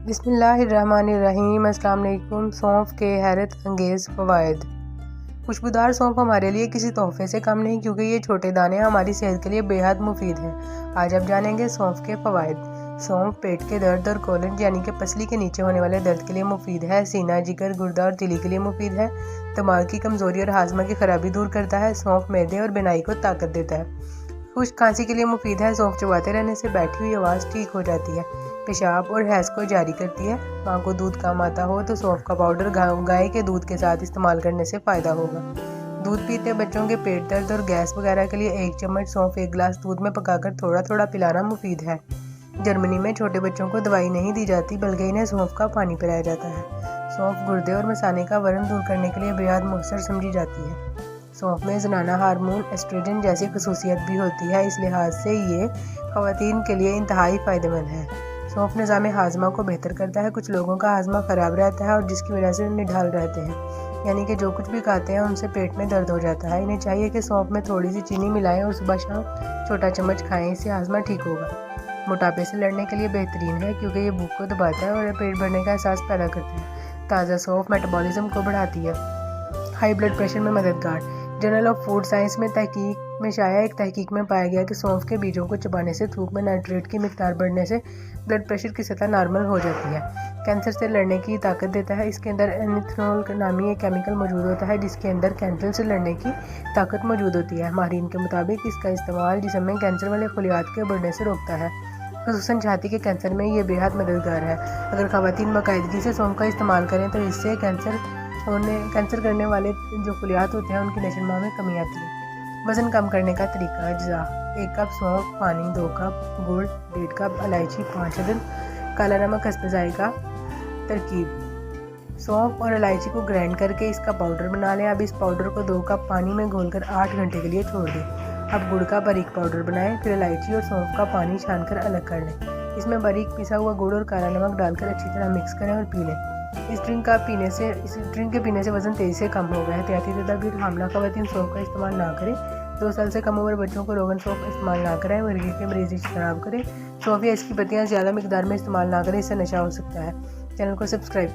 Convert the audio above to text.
बिस्मिल्लाहिर्रहमानिर्रहीम। अस्सलाम वालेकुम। सौंफ के हैरत अंगेज़ फ़वाइद। खुशबूदार सौंफ हमारे लिए किसी तोहफे से कम नहीं, क्योंकि ये छोटे दाने हमारी सेहत के लिए बेहद मुफीद हैं। आज आप जानेंगे सौंफ के फ़वाइद। सौंफ पेट के दर्द और कोलन यानी कि पसली के नीचे होने वाले दर्द के लिए मुफीद है। सीना, जिगर, गुर्दा और तिली के लिए मुफीद है। दिमाग की कमज़ोरी और हाजमा की खराबी दूर करता है। सौंफ मैदे और बिनाई को ताकत देता है। खुश्क खांसी के लिए मुफीद है। सौंफ चबाते रहने से बैठी हुई आवाज़ ठीक हो जाती है। पेशाब और हैज़ को जारी करती है। माँ को दूध कम आता हो तो सौंफ का पाउडर गाय के दूध के साथ इस्तेमाल करने से फ़ायदा होगा। दूध पीते बच्चों के पेट दर्द और गैस वगैरह के लिए 1 चम्मच सौंफ 1 गिलास दूध में पकाकर थोड़ा थोड़ा पिलाना मुफीद है। जर्मनी में छोटे बच्चों को दवाई नहीं दी जाती, बल्कि इन्हें सौंफ का पानी पिलाया जाता है। सौंफ गुर्दे और मसाने का वरम दूर करने के लिए बेहद मुअस्सर समझी जाती है। सौंफ में ज़नाना हार्मोन एस्ट्रोजन जैसी खसूसियत भी होती है, इस लिहाज से ये ख़वातीन के लिए इंतहाई फ़ायदेमंद है। सौंफ निज़ाम हाजमा को बेहतर करता है। कुछ लोगों का हाजमा ख़राब रहता है और जिसकी वजह से निढाल रहते हैं, यानी कि जो कुछ भी खाते हैं उनसे पेट में दर्द हो जाता है। इन्हें चाहिए कि सौंफ में थोड़ी सी चीनी मिलाएं और सुबह शाम छोटा चम्मच खाएं, इससे हाजमा ठीक होगा। मोटापे से लड़ने के लिए बेहतरीन है, क्योंकि ये भूख को दबाता है और पेट भरने का एहसास पैदा करता है। ताज़ा सौंफ मेटाबॉलिज्म को बढ़ाती है। हाई ब्लड प्रेशर में मददगार। जर्नल ऑफ फूड साइंस में तहकीक में शाया एक तहकीक में पाया गया कि सौंफ के बीजों को चबाने से थूक में नाइट्रेट की मिकदार बढ़ने से ब्लड प्रेशर की सतह नॉर्मल हो जाती है। कैंसर से लड़ने की ताकत देता है। इसके अंदर एनिथ्रोल नामी एक केमिकल मौजूद होता है, जिसके अंदर कैंसर से लड़ने की ताकत मौजूद होती है। माहिरीन के मुताबिक इसका इस्तेमाल जिस्म में कैंसर वाले खलियात के बढ़ने से रोकता है। खुसूसन छाती के कैंसर में ये बेहद मददगार है। अगर ख़वातीन बाकायदगी से सौंफ का इस्तेमाल करें तो इससे कैंसर करने वाले जो खलियात होते हैं उनकी नशोनुमा में कमी आती है। वज़न कम करने का तरीका। अज्जा: 1 कप सौंफ, पानी 2 कप, गुड़ 1.5 कप, इलायची 5 अदद, काला नमक हस्ब ज़ायक़ा। तरकीब: सौंफ और इलायची को ग्राइंड करके इसका पाउडर बना लें। अब इस पाउडर को 2 कप पानी में घोलकर 8 घंटे के लिए छोड़ दें। अब गुड़ का बारीक पाउडर बनाएं, फिर इलायची और सौंफ का पानी छानकर अलग कर लें। इसमें बारीक पिसा हुआ गुड़ और काला नमक डालकर अच्छी तरह मिक्स करें और पी लें। इस ड्रिंक के पीने से वज़न तेज़ी से कम होगा। एहतियाती तदबीर: हामला ख़वातीन सौंफ का इस्तेमाल ना करें। 2 साल से कम उम्र बच्चों को रोगन सौंफ इस्तेमाल ना करें। मुर्गी के मरीज़ शराब करें। सौंफ या इसकी पत्तियाँ ज़्यादा मिकदार में इस्तेमाल ना करें, इससे नशा हो सकता है। चैनल को सब्सक्राइब